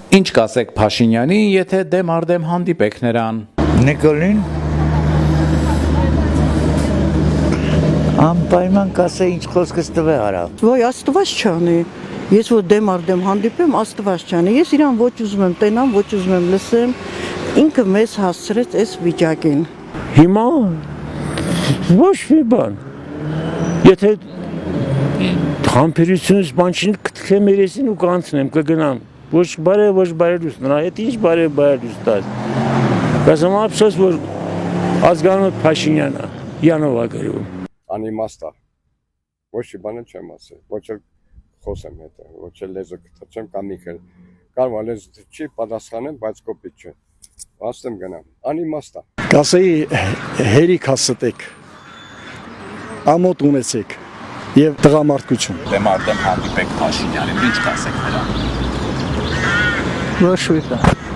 Ինչ կասեք Փաշինյանի, եթե դեմ արդեմ հանդիպեք նրան։ Նիկոլին անպայման կասե ինչ խոսքս տվե արա։ Ոյ Աստված չանի։ Ես որ դեմ արդեմ հանդիպեմ, Աստված չանի։ Ես իրան ոչ ուզում եմ տենամ, ոչ ուզում եմ լսեմ։ Ինքը մեզ հասցրեց այս վիճակին։ Հիմա ոչ մի բան։ Եթե համբերությունից բան չի, կթքեմ երեսին ու կանցնեմ, կգնամ։ Ոչ բարե լույս նրա հետ ինչ բարե լույս տալ։ Կասեմ ափսոս, որ ազգանունը Փաշինյանն է, Յանովա գրում։ Անիմաստա։ Ոչ մի բան չեմ ասել, ոչ էլ խոսեմ հետը, ոչ էլ լեզու կթռչեմ կամ իքել։ Կարող է լեզու չի պատասխանեմ, բայց կոպիտ չէ։ Ասեմ գնամ, անիմաստա։ Կասեի հերիք հաստեք, ամոթ ունեցեք և տղամարդկություն։ Դեմ արդեմ հանդիպեք Փաշինյանին, ինչ կասեք նրան։ Ոչ մի բան։